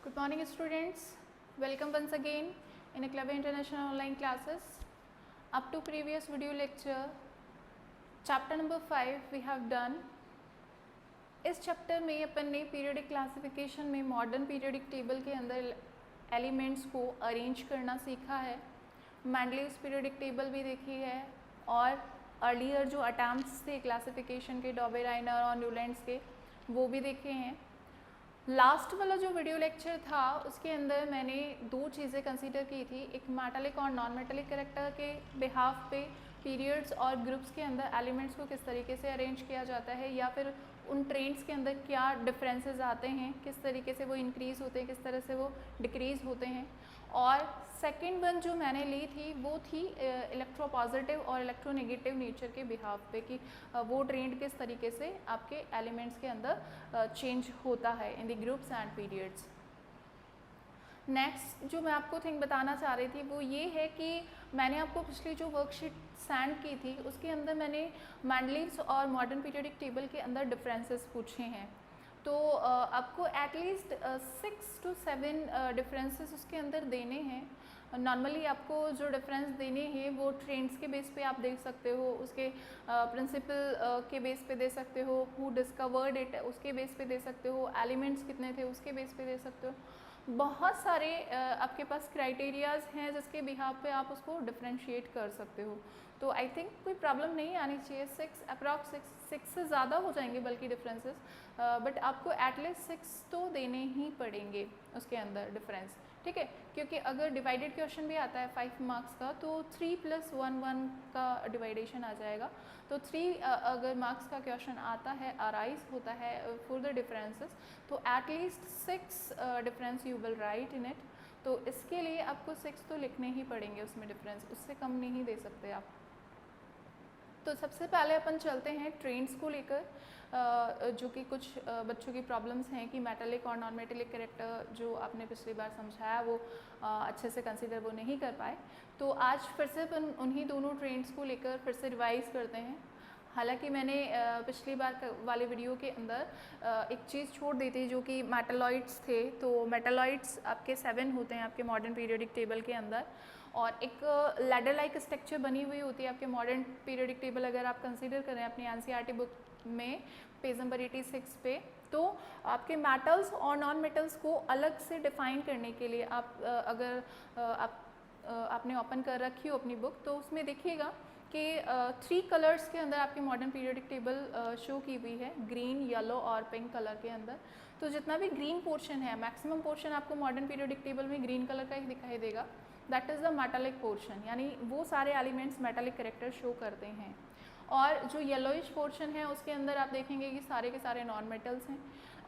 Good morning students, welcome once again in Eklavya International Online Classes. Up to previous video lecture, chapter number 5 we have done. इस chapter में अपन ने periodic classification में modern periodic table के अंदर elements को arrange करना सीखा है. मैंडलीव्स पीरियडिक टेबल भी देखी है और अर्लियर जो अटैम्प्ट्स थे क्लासिफिकेशन के डॉबेराइनर और न्यूलैंड्स के वो भी देखे हैं. लास्ट वाला जो वीडियो लेक्चर था उसके अंदर मैंने दो चीज़ें कंसीडर की थी. एक मेटालिक और नॉन मेटालिक कैरेक्टर के बिहाफ पे पीरियड्स और ग्रुप्स के अंदर एलिमेंट्स को किस तरीके से अरेंज किया जाता है या फिर उन ट्रेंड्स के अंदर क्या डिफरेंसेस आते हैं, किस तरीके से वो इंक्रीज़ होते हैं, किस तरह से वो डिक्रीज़ होते हैं. और सेकेंड वन जो मैंने ली थी वो थी इलेक्ट्रो पॉजिटिव और इलेक्ट्रो नेगेटिव नेचर के बिहाफ पे कि वो ट्रेंड किस तरीके से आपके एलिमेंट्स के अंदर चेंज होता है in the groups and periods. Next जो मैं आपको थिंग बताना चाह रही थी वो ये है कि मैंने आपको पिछली जो वर्कशीट सेंड की थी उसके अंदर मैंने मैंडलीव्स और मॉडर्न पीरियडिक टेबल के अंदर डिफरेंसेस पूछे हैं. तो आपको एटलीस्ट 6 to 7 डिफरेंसेस उसके अंदर देने हैं. नॉर्मली आपको जो डिफरेंस देने हैं वो ट्रेंड्स के बेस पे आप देख सकते हो, उसके प्रिंसिपल के बेस पे दे सकते हो, हु डिस्कवर्ड इट उसके बेस पे दे सकते हो, एलिमेंट्स कितने थे उसके बेस पे दे सकते हो. बहुत सारे आपके पास क्राइटेरियाज हैं जिसके बिहाफ पे आप उसको डिफ्रेंशिएट कर सकते हो. तो आई थिंक कोई प्रॉब्लम नहीं आनी चाहिए. 6 अप्रॉक्स 6 से ज़्यादा हो जाएंगे बल्कि डिफरेंसेस, बट आपको एटलीस्ट 6 तो देने ही पड़ेंगे उसके अंदर डिफरेंस. ठीक है, क्योंकि अगर डिवाइडेड क्वेश्चन भी आता है 5 मार्क्स का तो 3 + 1 1 का डिवाइडेशन आ जाएगा. तो 3 अगर मार्क्स का क्वेश्चन आता है, अराइज होता है फॉर द डिफरेंसेस, तो at least 6 difference you will write in it. तो इसके लिए आपको 6 तो लिखने ही पड़ेंगे उसमें डिफरेंस, उससे कम नहीं दे सकते आप. तो सबसे पहले अपन चलते हैं ट्रेंड्स को लेकर, जो कि कुछ बच्चों की प्रॉब्लम्स हैं कि मेटालिक और नॉन मेटालिक कैरेक्टर जो आपने पिछली बार समझाया वो अच्छे से कंसीडर वो नहीं कर पाए. तो आज फिर से अपन उन्हीं दोनों ट्रेंड्स को लेकर फिर से रिवाइज करते हैं. हालांकि मैंने पिछली बार वाले वीडियो के अंदर एक चीज़ छोड़ दी थी जो कि मेटालॉइड्स थे. तो मेटालॉइड्स आपके 7 होते हैं आपके मॉडर्न पीरियडिक टेबल के अंदर, और एक लैडर लाइक स्ट्रक्चर बनी हुई होती है आपके मॉडर्न पीरियडिक टेबल. अगर आप कंसीडर करें अपनी एनसीईआरटी बुक में पेज नंबर 86 पे, तो आपके मेटल्स और नॉन मेटल्स को अलग से डिफाइन करने के लिए आप अगर आपने ओपन कर रखी हो अपनी बुक तो उसमें देखिएगा कि 3 कलर्स के अंदर आपकी मॉडर्न पीरियडिक टेबल शो की हुई है, ग्रीन, येलो और पिंक कलर के अंदर. तो जितना भी ग्रीन पोर्शन है, मैक्सिमम पोर्शन आपको मॉडर्न पीरियडिक टेबल में ग्रीन कलर का ही दिखाई देगा. That is the metallic portion, यानी वो सारे एलिमेंट्स मेटालिक कैरेक्टर शो करते हैं. और जो येलोइश पोर्शन है उसके अंदर आप देखेंगे कि सारे के सारे नॉन मेटल्स हैं.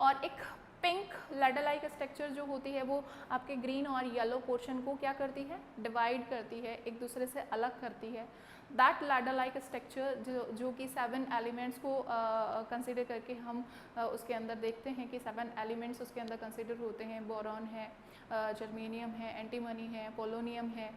और एक पिंक लैडर लाइक स्ट्रक्चर जो होती है वो आपके ग्रीन और येलो पोर्शन को क्या करती है, डिवाइड करती है, एक दूसरे से अलग करती है. दैट लैडर लाइक स्ट्रक्चर जो कि 7 एलिमेंट्स को कंसीडर करके हम उसके अंदर देखते हैं कि 7 एलिमेंट्स उसके अंदर कंसीडर होते हैं. बोरॉन है, जर्मेनियम है, एंटीमनी है, पोलोनियम है.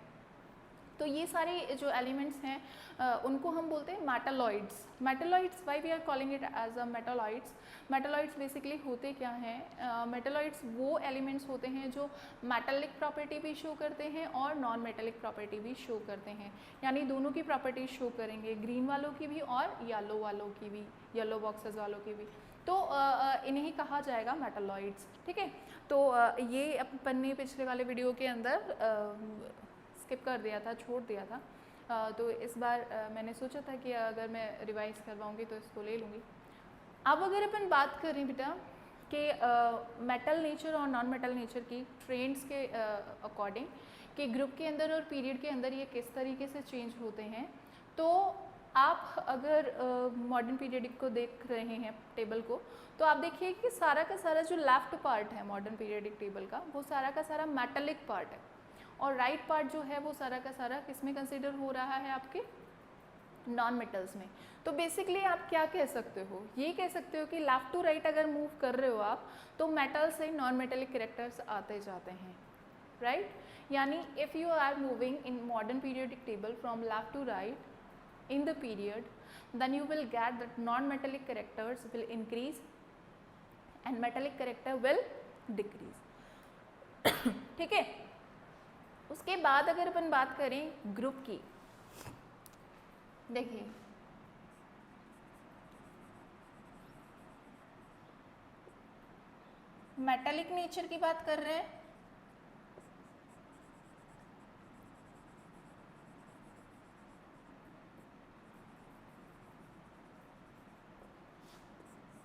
तो ये सारे जो एलिमेंट्स हैं उनको हम बोलते हैं metalloids. Metalloids why we are calling it as a metalloids. Metalloids basically होते क्या हैं? मेटालॉइड्स वो एलिमेंट्स होते हैं जो मेटालिक प्रॉपर्टी भी शो करते हैं और नॉन मेटालिक प्रॉपर्टी भी शो करते हैं, यानी दोनों की प्रॉपर्टी शो करेंगे, ग्रीन वालों की भी और येलो वालों की भी, येलो बॉक्सेस वालों की भी. तो इन्हें कहा जाएगा मेटालॉइड्स. ठीक है, तो ये अपन ने पिछले वाले वीडियो के अंदर स्किप कर दिया था, छोड़ दिया था. तो इस बार मैंने सोचा था कि अगर मैं रिवाइज करवाऊँगी तो इसको ले लूँगी. अब अगर अपन बात करें बेटा कि मेटल नेचर और नॉन मेटल नेचर की ट्रेंड्स के अकॉर्डिंग कि ग्रुप के अंदर और पीरियड के अंदर ये किस तरीके से चेंज होते हैं, तो आप अगर मॉडर्न पीरियडिक को देख रहे हैं टेबल को, तो आप देखिए कि सारा का सारा जो लेफ्ट पार्ट है मॉडर्न पीरियडिक टेबल का वो सारा का सारा मेटालिक पार्ट है, और राइट पार्ट जो है वो सारा का सारा किस में कंसीडर हो रहा है, आपके नॉन मेटल्स में. तो बेसिकली आप क्या कह सकते हो, ये कह सकते हो कि लेफ्ट टू राइट अगर मूव कर रहे हो आप तो मेटल से नॉन मेटेलिक कैरेक्टर्स आते जाते हैं, राइट. यानी if you are moving in modern periodic table from left to right in the period, then you will get that non-metallic characters will increase and metallic character will decrease. ठीक है। उसके बाद अगर अपन बात करें ग्रुप की, देखिए मेटालिक नेचर की बात कर रहे हैं,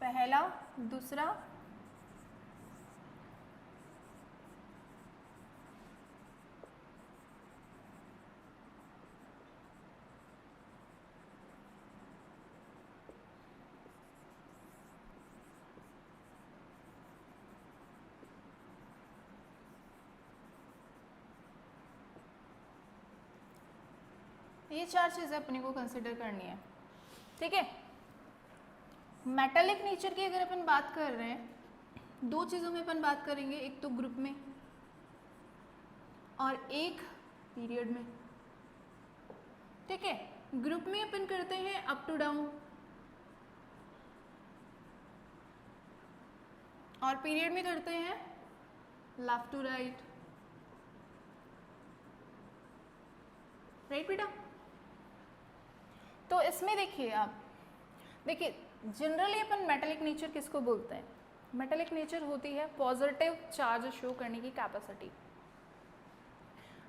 पहला, दूसरा, ये चार चीजें अपने को कंसिडर करनी है, ठीक है। मेटालिक नेचर की अगर अपन बात कर रहे हैं, दो चीजों में अपन बात करेंगे, एक तो ग्रुप में और एक पीरियड में, ठीक है। ग्रुप में अपन करते हैं अप टू डाउन और पीरियड में करते हैं लेफ्ट टू राइट, राइट बेटा। तो इसमें देखिए आप, देखिए जनरली अपन मेटालिक नेचर किसको बोलते हैं? मेटालिक नेचर होती है पॉजिटिव चार्ज शो करने की कैपेसिटी।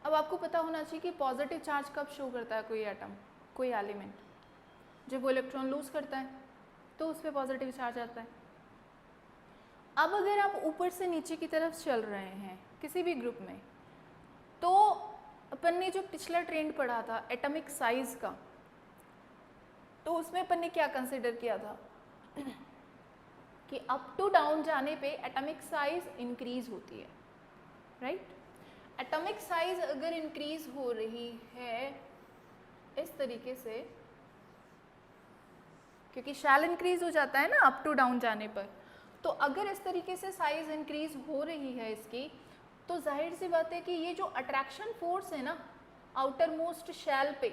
अब आपको पता होना चाहिए कि पॉजिटिव चार्ज कब शो करता है कोई एटम, कोई एलिमेंट, जब वो इलेक्ट्रॉन लूज करता है तो उस पर पॉजिटिव चार्ज आता है। अब अगर आप ऊपर से नीचे की तरफ चल रहे हैं किसी भी ग्रुप में, तो अपन ने जो पिछला ट्रेंड पढ़ा था एटॉमिक साइज का, तो उसमें अपन ने क्या कंसिडर किया था कि अप टू डाउन जाने पे एटॉमिक साइज इंक्रीज होती है, राइट। एटॉमिक साइज अगर इंक्रीज हो रही है इस तरीके से, क्योंकि शैल इंक्रीज हो जाता है ना अप टू डाउन जाने पर, तो अगर इस तरीके से साइज इंक्रीज हो रही है इसकी, तो जाहिर सी बात है कि ये जो अट्रैक्शन फोर्स है ना आउटर मोस्ट शेल पे,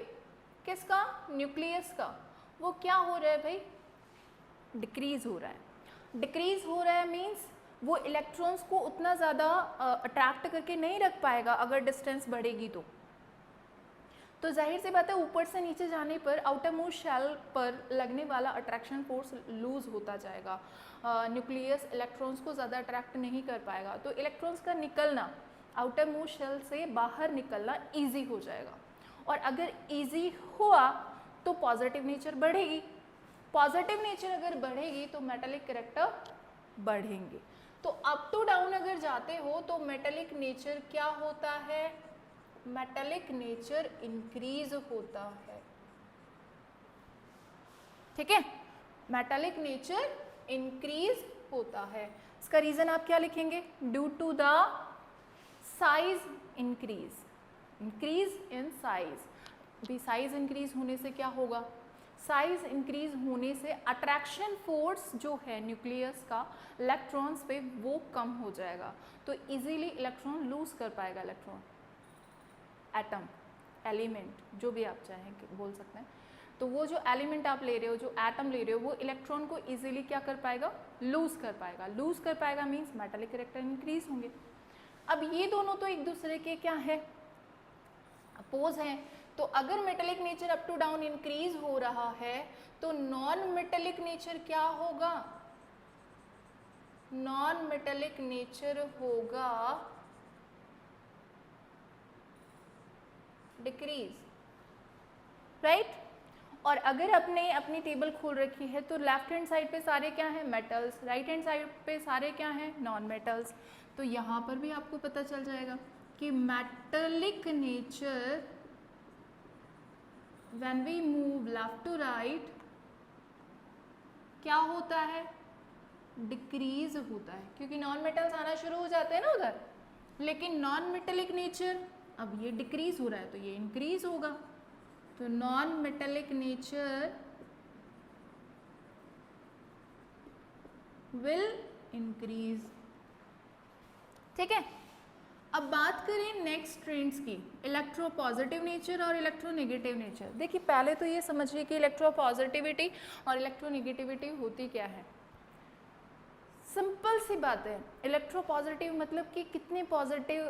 किसका? न्यूक्लियस का, वो क्या हो रहा है भाई? डिक्रीज हो रहा है। डिक्रीज हो रहा है मीन्स वो इलेक्ट्रॉन्स को उतना ज़्यादा अट्रैक्ट करके नहीं रख पाएगा अगर डिस्टेंस बढ़ेगी तो जाहिर सी बात है ऊपर से नीचे जाने पर आउटर मोस्ट शेल पर लगने वाला अट्रैक्शन फोर्स लूज होता जाएगा। न्यूक्लियस इलेक्ट्रॉन्स को ज़्यादा अट्रैक्ट नहीं कर पाएगा, तो इलेक्ट्रॉन्स का निकलना, आउटर मोस्ट शेल से बाहर निकलना ईजी हो जाएगा। और अगर ईजी हुआ तो पॉजिटिव नेचर बढ़ेगी, पॉजिटिव नेचर अगर बढ़ेगी तो मेटालिक कैरेक्टर बढ़ेंगे। तो अप टू डाउन अगर जाते हो तो मेटालिक नेचर क्या होता है? मेटालिक नेचर इंक्रीज होता है, ठीक है। मेटालिक नेचर इंक्रीज होता है। इसका रीजन आप क्या लिखेंगे? Due to the size increase, increase in size. भी साइज इंक्रीज होने से क्या होगा? साइज इंक्रीज होने से अट्रैक्शन फोर्स जो है न्यूक्लियस का इलेक्ट्रॉन्स पे वो कम हो जाएगा, तो इजीली इलेक्ट्रॉन लूज कर पाएगा। इलेक्ट्रॉन, एटम, एलिमेंट, जो भी आप चाहें बोल सकते हैं, तो वो जो एलिमेंट आप ले रहे हो, जो एटम ले रहे हो, वो इलेक्ट्रॉन को इजीली क्या कर पाएगा? लूज कर पाएगा। लूज कर पाएगा मीन्स मेटालिक कैरेक्टर इंक्रीज होंगे। अब ये दोनों तो एक दूसरे के क्या है? अपोज हैं। तो अगर metallic nature up to down increase हो रहा है तो नॉन मेटालिक नेचर क्या होगा? नॉन मेटालिक नेचर होगा डिक्रीज, राइट। और अगर आपने अपनी टेबल खोल रखी है तो लेफ्ट हैंड साइड पे सारे क्या हैं? मेटल्स, राइट हैंड साइड पे सारे क्या हैं? Non metals. तो यहाँ पर भी आपको पता चल जाएगा कि metallic nature when we move left to right क्या होता है? डिक्रीज होता है, क्योंकि नॉन मेटल्स आना शुरू हो जाते हैं ना उधर। लेकिन नॉन मेटेलिक नेचर, अब ये डिक्रीज हो रहा है तो ये इंक्रीज होगा, तो non metallic nature will increase, ठीक है। अब बात करें नेक्स्ट ट्रेंड्स की, इलेक्ट्रो पॉजिटिव नेचर और इलेक्ट्रो नेगेटिव नेचर। देखिए पहले तो ये समझिए कि इलेक्ट्रो पॉजिटिविटी और इलेक्ट्रो नेगेटिविटी होती क्या है। सिंपल सी बात है, इलेक्ट्रोपॉजिटिव मतलब कि कितने पॉजिटिव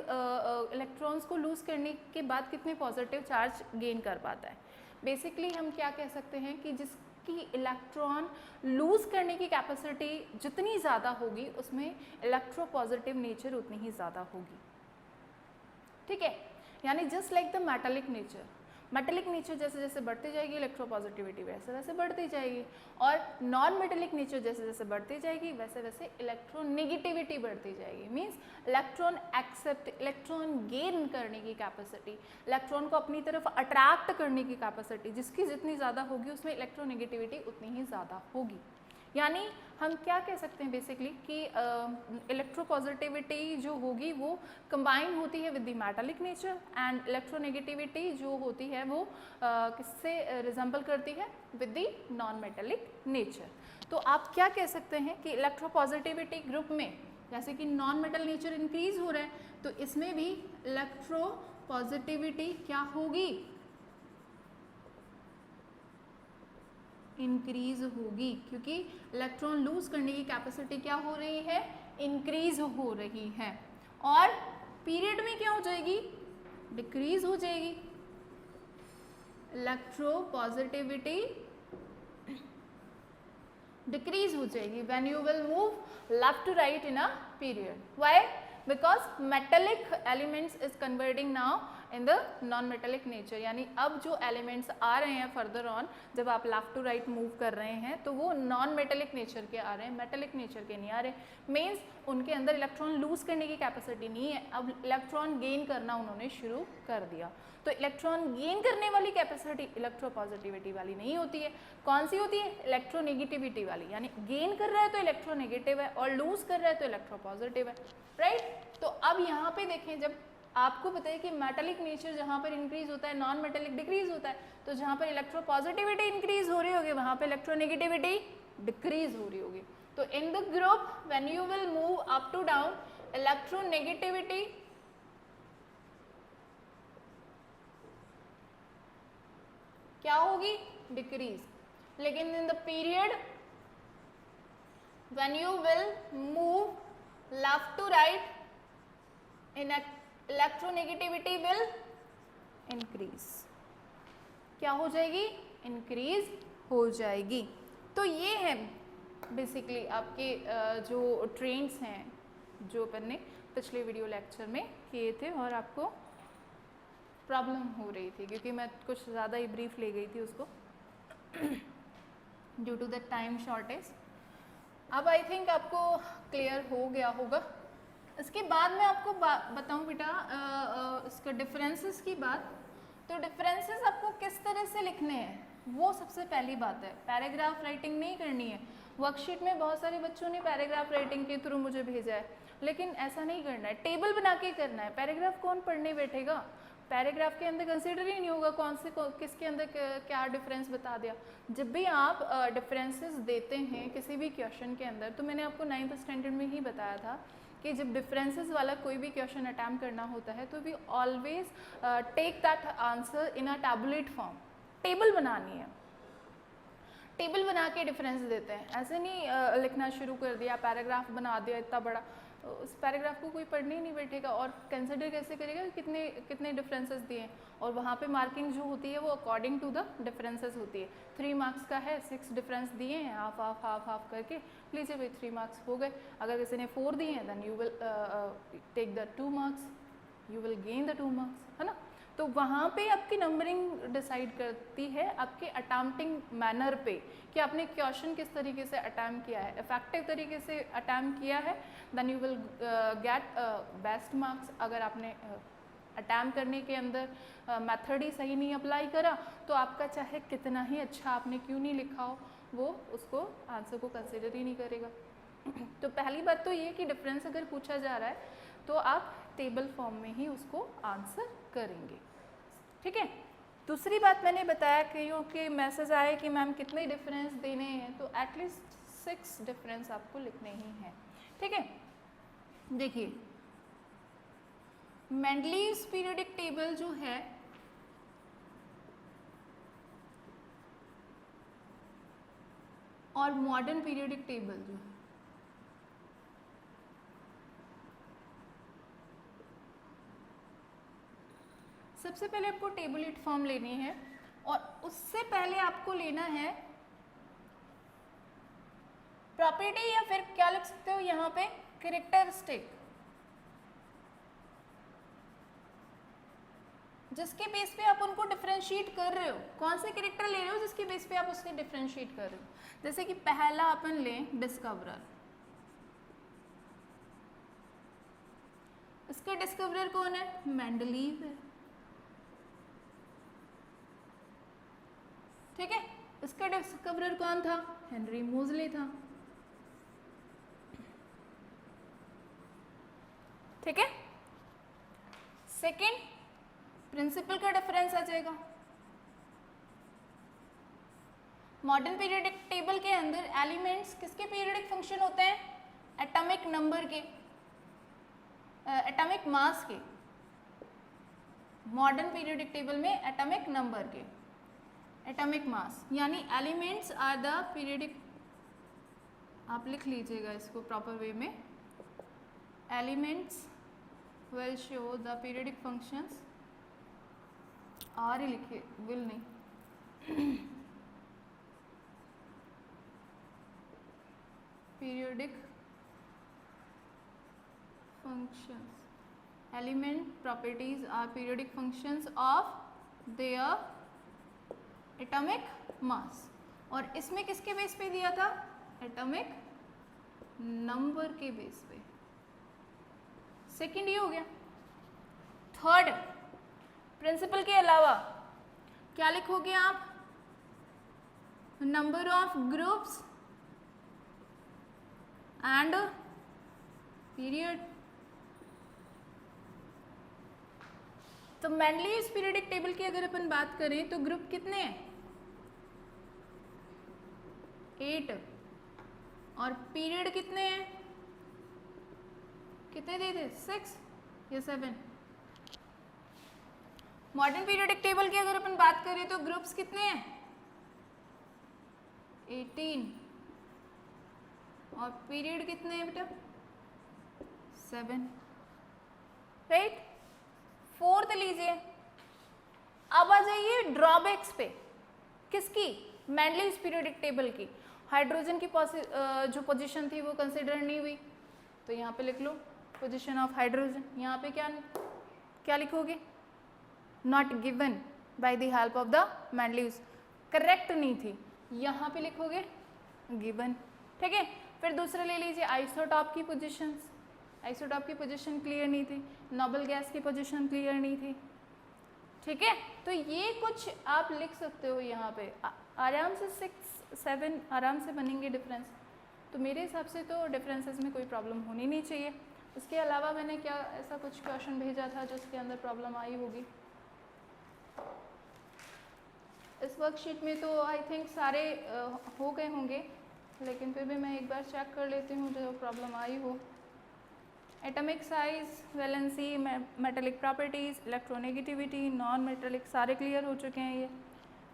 इलेक्ट्रॉन्स को लूज करने के बाद कितने पॉजिटिव चार्ज गेन कर पाता है। बेसिकली हम क्या कह सकते हैं कि जिसकी इलेक्ट्रॉन लूज करने की कैपेसिटी जितनी ज़्यादा होगी उसमें इलेक्ट्रोपॉजिटिव नेचर उतनी ही ज़्यादा होगी, ठीक है। यानी just like the metallic nature, metallic nature जैसे जैसे बढ़ती जाएगी इलेक्ट्रोपॉजिटिविटी वैसे वैसे बढ़ती जाएगी, और नॉन मेटेलिक नेचर जैसे जैसे बढ़ती जाएगी वैसे वैसे इलेक्ट्रोनेगेटिविटी बढ़ती जाएगी। Means electron accept, electron gain करने की कैपेसिटी, इलेक्ट्रॉन को अपनी तरफ अट्रैक्ट करने की कैपेसिटी जिसकी जितनी ज़्यादा होगी उसमें इलेक्ट्रोनेगेटिविटी उतनी ही ज़्यादा होगी। यानी हम क्या कह सकते हैं बेसिकली कि इलेक्ट्रोपॉजिटिविटी जो होगी वो कंबाइन होती है with the metallic nature, and electronegativity जो होती है वो किससे रिजेंबल करती है, with the non metallic nature. तो आप क्या कह सकते हैं कि इलेक्ट्रोपॉजिटिविटी ग्रुप में जैसे कि नॉन मेटल नेचर इंक्रीज हो रहा है तो इसमें भी इलेक्ट्रोपॉजिटिविटी क्या होगी, इंक्रीज होगी, क्योंकि इलेक्ट्रॉन लूज करने की कैपेसिटी क्या हो रही है, इंक्रीज हो रही है, और पीरियड में क्या हो जाएगी, डिक्रीज हो जाएगी। इलेक्ट्रोपॉजिटिविटी डिक्रीज हो जाएगी when you will move left to right in a period. Why? Because metallic elements is converting now in the non metallic nature. यानी अब जो एलिमेंट्स आ रहे हैं फर्दर ऑन, जब आप लेफ्ट टू राइट मूव कर रहे हैं तो वो नॉन मेटेलिक नेचर के आ रहे हैं, मेटेलिक नेचर के नहीं आ रहे। मीन्स उनके अंदर इलेक्ट्रॉन लूज करने की कैपेसिटी नहीं है, अब इलेक्ट्रॉन गेन करना उन्होंने शुरू कर दिया। तो इलेक्ट्रॉन गेन करने वाली कैपेसिटी इलेक्ट्रोपॉजिटिविटी वाली नहीं होती है। कौन सी होती है, इलेक्ट्रोनेगेटिविटी वाली। यानी गेन कर रहा है तो इलेक्ट्रोनेगेटिव है और लूज कर रहा है तो इलेक्ट्रोपॉजिटिव है, राइट। तो अब यहाँ पे देखें, जब आपको पता है कि मेटेलिक नेचर जहाँ पर इंक्रीज होता है नॉन मेटेलिक डिक्रीज होता है, तो जहाँ पर इलेक्ट्रोपॉजिटिविटी इंक्रीज हो रही होगी वहाँ पर इलेक्ट्रोनेगेटिविटी डिक्रीज हो रही होगी। तो in the group when you will move up to down, electronegativity क्या होगी, डिक्रीज। लेकिन in the period when you will move left to right, in electronegativity will increase. क्या हो जाएगी, इंक्रीज हो जाएगी। तो ये है बेसिकली आपके जो ट्रेंड्स हैं जो अपन ने पिछले वीडियो लेक्चर में किए थे, और आपको प्रॉब्लम हो रही थी क्योंकि मैं कुछ ज़्यादा ही ब्रीफ ले गई थी उसको due to the time shortage. अब आई थिंक आपको क्लियर हो गया होगा। इसके बाद मैं आपको बताऊं बेटा इसका डिफरेंसेस की बात। तो डिफरेंसेस आपको किस तरह से लिखने हैं वो सबसे पहली बात है। पैराग्राफ राइटिंग नहीं करनी है। वर्कशीट में बहुत सारे बच्चों ने पैराग्राफ राइटिंग के थ्रू मुझे भेजा है, लेकिन ऐसा नहीं करना है, टेबल बना के करना है। पैराग्राफ कौन पढ़ने बैठेगा, पैराग्राफ के अंदर कंसिडर ही नहीं होगा कौन से किसके अंदर क्या डिफरेंस बता दिया। जब भी आप डिफरेंसेस देते हैं किसी भी क्वेश्चन के अंदर, तो मैंने आपको 9th स्टैंडर्ड में ही बताया था कि जब डिफरेंसेस वाला कोई भी क्वेश्चन अटैम्प्ट करना होता है तो we always take that answer in a tabulate form. Table बनानी है, टेबल बना के डिफरेंस देते हैं। ऐसे नहीं लिखना शुरू कर दिया, पैराग्राफ बना दिया इतना बड़ा, उस पैराग्राफ को कोई पढ़ने ही नहीं बैठेगा और कंसिडर कैसे करेगा कितने कितने डिफरेंसेस दिए हैं। और वहाँ पे मार्किंग जो होती है वो अकॉर्डिंग टू द डिफरेंसेस होती है। 3 मार्क्स का है, 6 डिफरेंस दिए हैं, हाफ हाफ हाफ हाफ करके लीजिए भाई 3 मार्क्स हो गए। अगर किसी ने 4 दिए हैं then you will take the 2 marks, you will gain the 2 marks, है ना। तो वहाँ पे आपकी नंबरिंग डिसाइड करती है आपके अटैम्प्टिंग मैनर पे कि आपने क्वेश्चन किस तरीके से अटैम्प्ट किया है। इफेक्टिव तरीके से अटैम्प्ट किया है then you will get best marks. अगर आपने अटैम्प्ट करने के अंदर मेथड ही सही नहीं अप्लाई करा तो आपका चाहे कितना ही अच्छा आपने क्यों नहीं लिखा हो, वो उसको आंसर को कंसिडर ही नहीं करेगा। तो पहली बात तो ये कि डिफरेंस अगर पूछा जा रहा है तो आप टेबल फॉर्म में ही उसको आंसर करेंगे, ठीक है। दूसरी बात मैंने बताया कि मैसेज आए कि मैम कितने डिफरेंस देने हैं, तो एटलीस्ट 6 डिफरेंस आपको लिखने ही हैं, ठीक है। देखिए मेंडलीव्स पीरियोडिक टेबल जो है और मॉडर्न पीरियोडिक टेबल जो है, सबसे पहले आपको टेबुलेट फॉर्म लेनी है और उससे पहले आपको लेना है प्रॉपर्टी या फिर क्या लिख सकते हो यहाँ पे कैरेक्टरिस्टिक, जिसके बेस पे आप उनको डिफरेंशिएट कर रहे हो। कौन से कैरेक्टर ले रहे हो जिसके बेस पे आप उससे डिफरेंशिएट कर रहे हो। जैसे कि पहला अपन लें डिस्कवरर, इसका डिस्कवरर कौन है? मेंडलीव है, ठीक है। इसका डिस्कवरर कौन था? हेनरी मोजले था, ठीक है। सेकेंड, प्रिंसिपल का डिफरेंस आ जाएगा। मॉडर्न पीरियोडिक टेबल के अंदर एलिमेंट्स किसके पीरियोडिक फंक्शन होते हैं? एटॉमिक नंबर के, एटॉमिक मास के। मॉडर्न पीरियोडिक टेबल में एटॉमिक नंबर के, एटॉमिक मास, यानी एलिमेंट्स आर द पीरियोडिक, आप लिख लीजिएगा इसको प्रॉपर वे में, elements will show the periodic functions, are ही लिखिए, will नहीं, periodic functions, element properties are periodic functions of their atomic mass। और इसमें किसके बेस पे दिया था? एटॉमिक नंबर के बेस पे। सेकेंड ये हो गया। थर्ड, प्रिंसिपल के अलावा क्या लिखोगे आप? Number of groups and period. तो मेंडलीव्स पीरियोडिक टेबल की अगर अपन बात करें तो ग्रुप कितने हैं? 8, और पीरियड कितने हैं? कितने दे थे? 6 या 7। मॉडर्न पीरियोडिक टेबल की अगर अपन बात करें तो ग्रुप्स कितने हैं? 18, और पीरियड कितने हैं बेटा? 7, राइट। फोर्थ लीजिए। अब आ जाइए ड्रॉबैक्स पे। किसकी? मेंडलीव्स पीरियोडिक टेबल की। हाइड्रोजन की जो पोजीशन थी वो कंसिडर नहीं हुई, तो यहाँ पे लिख लो पोजीशन ऑफ हाइड्रोजन। यहाँ पे क्या लिखोगे? Not given by the help of the Mendeleev's, correct नहीं थी, यहाँ पे लिखोगे गिवन, ठीक है। फिर दूसरा ले लीजिए आइसोटॉप की पोजीशंस। आइसोटॉप की पोजीशन क्लियर नहीं थी, नोबल गैस की पोजीशन क्लियर नहीं थी, ठीक है। तो ये कुछ आप लिख सकते हो यहाँ पे, आराम से 6, 7 आराम से बनेंगे डिफरेंस। तो मेरे हिसाब से तो डिफरेंसेस में कोई प्रॉब्लम होनी नहीं चाहिए। उसके अलावा मैंने क्या ऐसा कुछ क्वेश्चन भेजा था जिसके अंदर प्रॉब्लम आई होगी? इस वर्कशीट में तो आई थिंक सारे हो गए होंगे, लेकिन फिर भी मैं एक बार चेक कर लेती हूँ जो प्रॉब्लम आई हो। Atomic size, valency, metallic properties, electronegativity, non metallic, सारे क्लियर हो चुके हैं ये,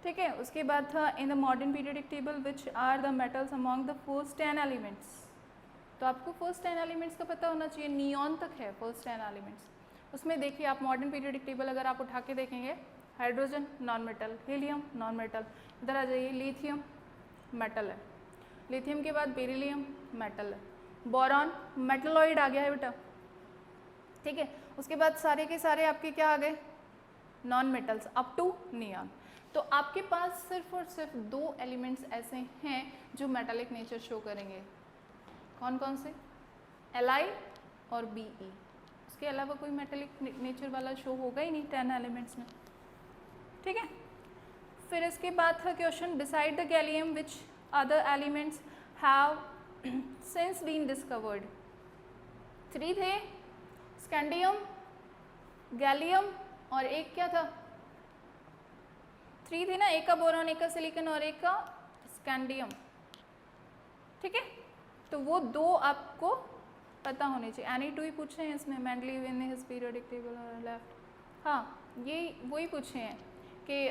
ठीक है। उसके बाद था in the modern periodic table which are the metals among the first 10 elements. तो आपको फर्स्ट 10 एलिमेंट्स का पता होना चाहिए, नियॉन तक है फर्स्ट 10 एलिमेंट्स। उसमें देखिए आप मॉडर्न पीरियोडिक टेबल अगर आप उठा के देखेंगे, hydrogen non metal, helium non metal, इधर आ जाइए लिथियम मेटल है, लिथियम के बाद बेरिलियम मेटल है, बोरॉन मेटलॉइड आ गया है बेटा, ठीक है। उसके बाद सारे के सारे आपके क्या आ गए? Non metals up to neon. तो आपके पास सिर्फ और सिर्फ 2 एलिमेंट्स ऐसे हैं जो मेटालिक नेचर शो करेंगे। कौन कौन से? Li और Be। उसके अलावा कोई मेटालिक नेचर वाला शो होगा ही नहीं 10 एलिमेंट्स में, ठीक है। फिर इसके बाद था question, decide the gallium which other elements have since been discovered. 3 थे, स्कैंडियम, गैलियम और एक क्या था? 3 थे ना, एक का बोरॉन, एक का सिलिकॉन और एक का स्कैंडियम, ठीक है। तो वो 2 आपको पता होने चाहिए। Ni2 ही पूछे हैं इसमें, Mendeleev in his periodic table और लेफ्ट। हाँ, ये वही पूछे हैं कि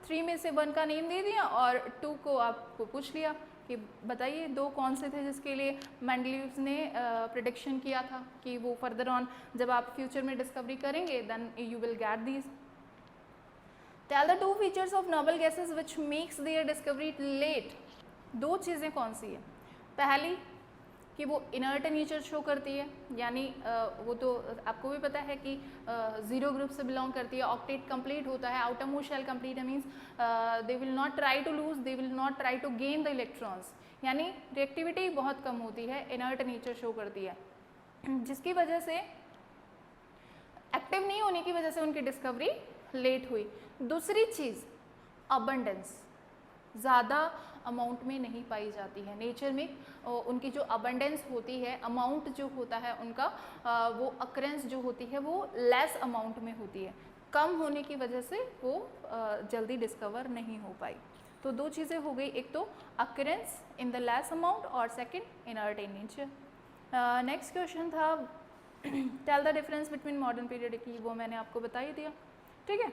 3 में से 1 का नेम दे दिया और 2 को आपको पूछ लिया कि बताइए 2 कौन से थे जिसके लिए मेंडलीव ने प्रिडिक्शन किया था कि वो फर्दर ऑन जब आप फ्यूचर में डिस्कवरी करेंगे then you will get these, tell the 2 features of noble gases which makes their discovery late. 2 चीज़ें कौन सी है? पहली कि वो इनर्ट नेचर शो करती है, यानी वो तो आपको भी पता है कि 0 ग्रुप से बिलोंग करती है, ऑक्टेट कंप्लीट होता है, outer most shell complete means they will not try to lose, they will not try to gain the electrons, यानी रिएक्टिविटी बहुत कम होती है, इनर्ट नेचर शो करती है, जिसकी वजह से एक्टिव नहीं होने की वजह से उनकी डिस्कवरी लेट हुई। दूसरी चीज़ अबंडेंस, ज़्यादा अमाउंट में नहीं पाई जाती है नेचर में, उनकी जो अबंडेंस होती है, अमाउंट जो होता है उनका, वो अक्रेंस जो होती है वो लेस अमाउंट में होती है, कम होने की वजह से वो जल्दी डिस्कवर नहीं हो पाई। तो 2 चीज़ें हो गई, एक तो occurrence in the less amount और second inert in nature. Next question था tell the difference between modern period की, वो मैंने आपको बता ही दिया, ठीक है।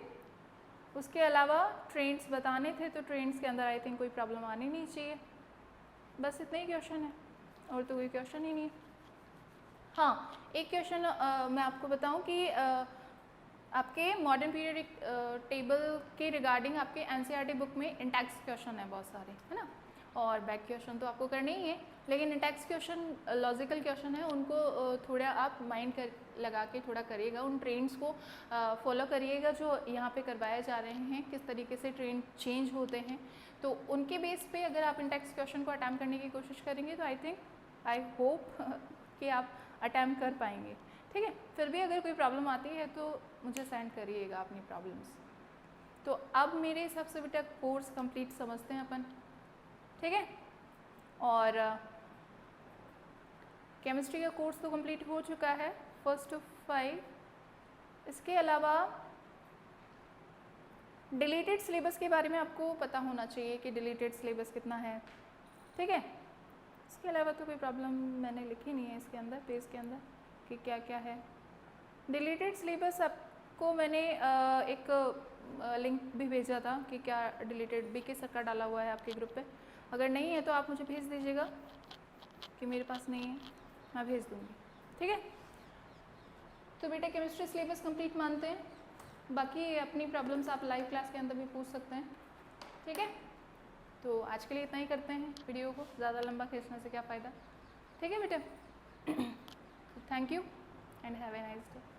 उसके अलावा ट्रेंड्स बताने थे, तो ट्रेंड्स के अंदर आई थिंक कोई प्रॉब्लम आनी नहीं चाहिए, बस इतने ही क्वेश्चन है और तो कोई क्वेश्चन ही नहीं है। हाँ, एक क्वेश्चन मैं आपको बताऊं कि आपके मॉडर्न पीरियडिक टेबल के रिगार्डिंग आपके एनसीईआरटी बुक में इंटेक्स क्वेश्चन है बहुत सारे, है ना, और बैक क्वेश्चन तो आपको करने ही है, लेकिन इंटेक्स क्वेश्चन लॉजिकल क्वेश्चन है, उनको थोड़ा आप माइंड लगा के थोड़ा करिएगा, उन ट्रेंड्स को फॉलो करिएगा जो यहाँ पे करवाए जा रहे हैं, किस तरीके से ट्रेंड चेंज होते हैं, तो उनके बेस पे अगर आप इंटेक्स क्वेश्चन को अटैम्प्ट करने की कोशिश करेंगे तो आई होप कि आप अटैम्प्ट कर पाएंगे, ठीक है। फिर भी अगर कोई प्रॉब्लम आती है तो मुझे सेंड करिएगा अपनी प्रॉब्लम्स। तो अब मेरे हिसाब से बेटा कोर्स कंप्लीट समझते हैं अपन, ठीक है, और केमिस्ट्री का कोर्स तो कंप्लीट हो चुका है, 1st to 5। इसके अलावा डिलीटेड सिलेबस के बारे में आपको पता होना चाहिए कि डिलीटेड सिलेबस कितना है, ठीक है। इसके अलावा तो कोई प्रॉब्लम मैंने लिखी नहीं है इसके अंदर, पेज के अंदर, कि क्या क्या है। डिलीटेड सिलेबस आपको मैंने एक लिंक भी भेजा था कि क्या डिलीटेड बीके सर का डाला हुआ है आपके ग्रुप पे, अगर नहीं है तो आप मुझे भेज दीजिएगा कि मेरे पास नहीं है, मैं भेज दूँगी, ठीक है। तो बेटा केमिस्ट्री सिलेबस कंप्लीट मानते हैं, बाकी अपनी प्रॉब्लम्स आप लाइव क्लास के अंदर भी पूछ सकते हैं, ठीक है। तो आज के लिए इतना ही करते हैं, वीडियो को ज़्यादा लंबा खींचने से क्या फ़ायदा, ठीक है बेटा। Thank you and have a nice day.